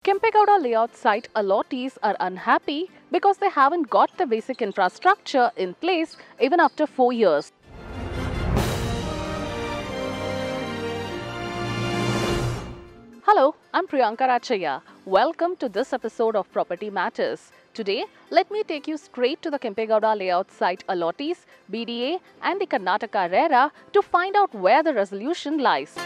Kempegowda layout site allottees are unhappy because they haven't got the basic infrastructure in place even after 4 years. Hello, I'm Priyanka Rachaya. Welcome to this episode of Property Matters. Today, let me take you straight to the Kempegowda layout site allottees, BDA and the Karnataka RERA to find out where the resolution lies.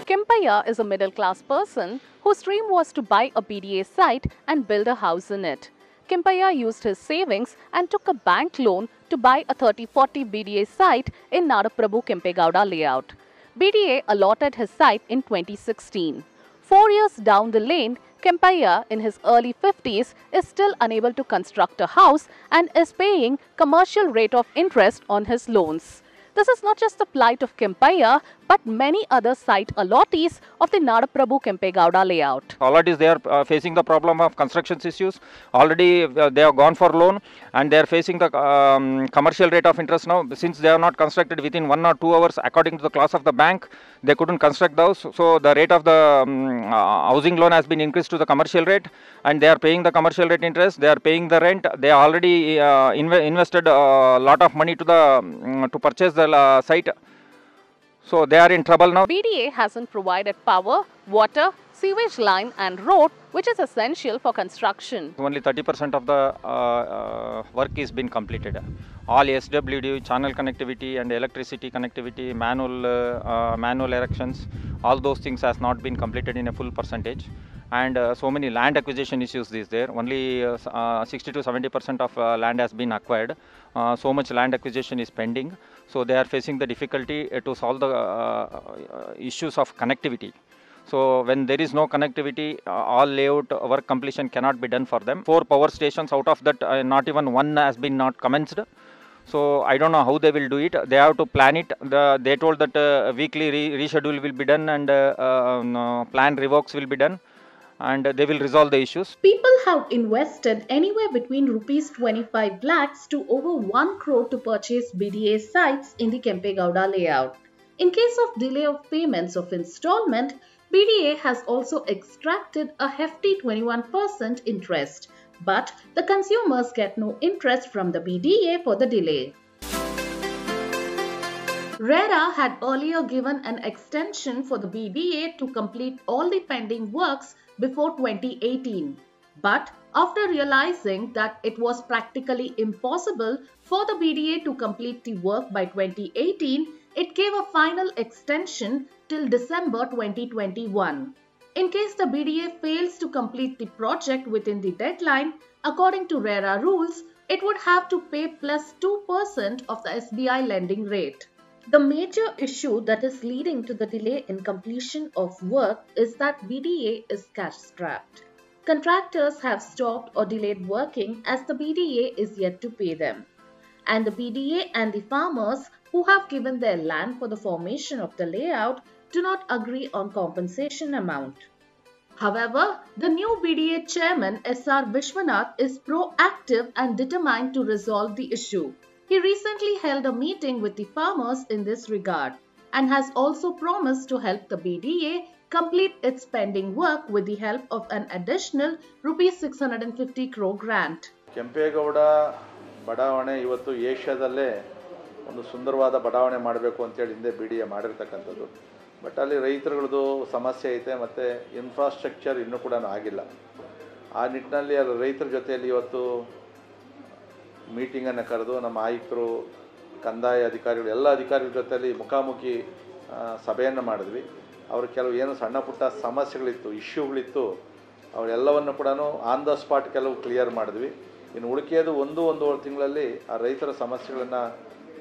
Kempaiah is a middle-class person whose dream was to buy a BDA site and build a house in it. Kempaiah used his savings and took a bank loan to buy a 30-40 BDA site in Nadaprabhu Kempegowda layout. BDA allotted his site in 2016. 4 years down the lane, Kempaiah in his early 50s is still unable to construct a house and is paying commercial rate of interest on his loans. This is not just the plight of Kempaiah, but many other site allottees of the Nadaprabhu Kempegowda layout. Allottees, they are facing the problem of construction issues. Already they have gone for loan and they are facing the commercial rate of interest now. Since they have not constructed within 1 or 2 hours according to the clause of the bank, they couldn't construct those. So the rate of the housing loan has been increased to the commercial rate and they are paying the commercial rate interest. They are paying the rent. They already invested a lot of money to purchase the site. So they are in trouble now. BDA hasn't provided power, water, sewage line and road, which is essential for construction. Only 30% of the work is been completed. All SWD, channel connectivity and electricity connectivity, manual erections, all those things has not been completed in a full percentage. And so many land acquisition issues is there. Only 60 to 70% of land has been acquired. So much land acquisition is pending. So they are facing the difficulty to solve the issues of connectivity. So when there is no connectivity, all layout work completion cannot be done for them. 4 power stations, out of that not even one has been not commenced. So I don't know how they will do it. They have to plan it. They told that weekly reschedule will be done and plan revokes will be done and they will resolve the issues. People have invested anywhere between rupees 25 lakhs to over 1 crore to purchase BDA sites in the Kempegowda layout. In case of delay of payments of installment, BDA has also extracted a hefty 21% interest, but the consumers get no interest from the BDA for the delay. RERA had earlier given an extension for the BDA to complete all the pending works before 2018. But after realizing that it was practically impossible for the BDA to complete the work by 2018, it gave a final extension till December 2021. In case the BDA fails to complete the project within the deadline, according to RERA rules, it would have to pay plus 2% of the SBI lending rate. The major issue that is leading to the delay in completion of work is that BDA is cash strapped. Contractors have stopped or delayed working as the BDA is yet to pay them. And the BDA and the farmers who have given their land for the formation of the layout do not agree on compensation amount. However, the new BDA chairman SR Vishwanath is proactive and determined to resolve the issue. He recently held a meeting with the farmers in this regard and has also promised to help the BDA complete its pending work with the help of an additional rupees 650 crore grant. Kempegowda ಬಡಾವಣೆ ಇವತ್ತು ಏಷ್ಯಾದಲ್ಲೇ ಒಂದು ಸುಂದರವಾದ ಬಡಾವಣೆ ಮಾಡಬೇಕು ಅಂತೇಳಿ ಹಿಂದೆ BDA ಮಾಡಿರ್ತಕ್ಕಂಥದ್ದು. But ಅಲ್ಲಿ ರೈತರುಗಳದ್ದು ಸಮಸ್ಯೆ ಐತೆ ಮತ್ತು ಇನ್ಫ್ರಾಸ್ಟ್ರಕ್ಚರ್ ಇನ್ನೂ ಕೂಡ ಆಗಿಲ್ಲ. ಆ ನಿಟ್ಟಿನಲ್ಲಿ ಅಲ್ಲಿ ರೈತರ ಜೊತೆಯಲ್ಲಿ ಇವತ್ತು ಮೀಟಿಂಗನ್ನು ಕರೆದು ನಮ್ಮ ಆಯುಕ್ತರು, ಕಂದಾಯ ಅಧಿಕಾರಿಗಳು, ಎಲ್ಲ ಅಧಿಕಾರಿಗಳ ಜೊತೆಯಲ್ಲಿ ಮುಖಾಮುಖಿ ಸಭೆಯನ್ನು ಮಾಡಿದ್ವಿ. ಅವರು ಕೆಲವು ಏನು ಸಣ್ಣ ಪುಟ್ಟ ಸಮಸ್ಯೆಗಳಿತ್ತು, ಇಶ್ಯೂಗಳಿತ್ತು, ಅವರೆಲ್ಲವನ್ನು ಕೂಡ ಆನ್ ದ ಸ್ಪಾಟ್ ಕೆಲವು ಕ್ಲಿಯರ್ ಮಾಡಿದ್ವಿ. ಇನ್ನು ಉಳಿಕೆಯದು 1-1.5 ತಿಂಗಳಲ್ಲಿ ಆ ರೈತರ ಸಮಸ್ಯೆಗಳನ್ನು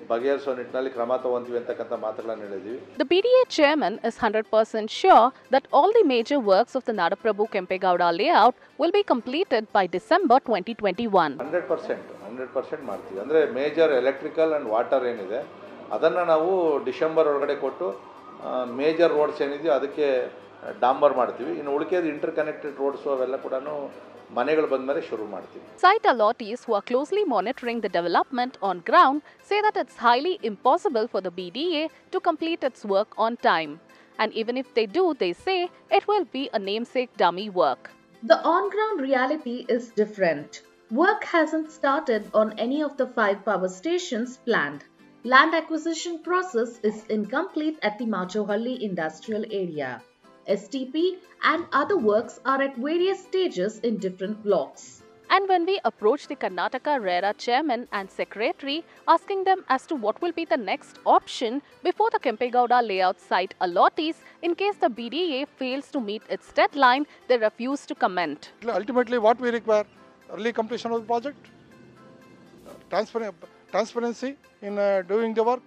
ಬಗೆಹರಿಸುವ ನಿಟ್ಟಿನಲ್ಲಿ ಕ್ರಮ ತಗೊಂತೀವಿ ಅಂತಕ್ಕಂಥ ಮಾತುಗಳನ್ನು ಹೇಳಿದ್ವಿ. The BDA chairman is 100% sure that all the major works of the Nadaprabhu Kempegowda layout will be completed by December 2021. 100% ಮಾಡ್ತೀವಿ. ಅಂದರೆ ಮೇಜರ್ ಎಲೆಕ್ಟ್ರಿಕಲ್ ಆ್ಯಂಡ್ ವಾಟರ್ ಏನಿದೆ ಅದನ್ನು ನಾವು ಡಿಸೆಂಬರ್ ಒಳಗಡೆ ಕೊಟ್ಟು ಮೇಜರ್ ರೋಡ್ಸ್ ಏನಿದೆಯೋ ಅದಕ್ಕೆ ಡಾಂಬರ್ ಮಾಡ್ತೀವಿ. ಇನ್ನು ಉಳಿಕೆದು ಇಂಟರ್ ಕನೆಕ್ಟೆಡ್ ರೋಡ್ಸು ಅವೆಲ್ಲ ಕೂಡ ಮನೆಗಳು ಬಂದ ಮೇಲೆ ಶುರು ಮಾಡ್ತೀವಿ. Site allottees who are closely monitoring the development on ground say that it's highly impossible for the BDA to complete its work on time. And even if they do, they say it will be a namesake dummy work. The on-ground reality is different. Work hasn't started on any of the 5 power stations planned. Land acquisition process is incomplete at the Machohalli industrial area. STP and other works are at various stages in different blocks. And when we approach the Karnataka RERA chairman and secretary, asking them as to what will be the next option before the Kempegowda layout site allottees in case the BDA fails to meet its deadline, they refuse to comment. Ultimately, what we require, early completion of the project, transparency in doing the work,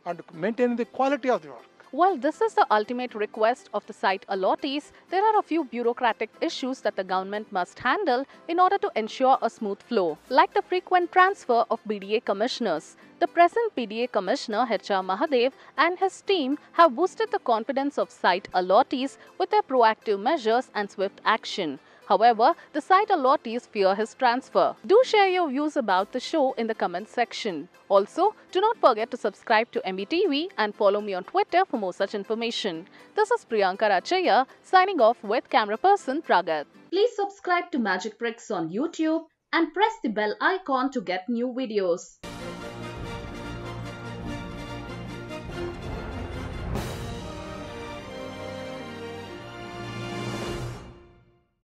and maintaining the quality of the work. While this is the ultimate request of the site allottees, there are a few bureaucratic issues that the government must handle in order to ensure a smooth flow, like the frequent transfer of BDA commissioners. The present BDA commissioner, H.R. Mahadev, and his team have boosted the confidence of site allottees with their proactive measures and swift action. However, the site allottees fear his transfer. Do share your views about the show in the comment section. Also, do not forget to subscribe to MBTV and follow me on Twitter for more such information. This is Priyanka Rachaya signing off with camera person Pragat. Please subscribe to Magic Bricks on YouTube and press the bell icon to get new videos.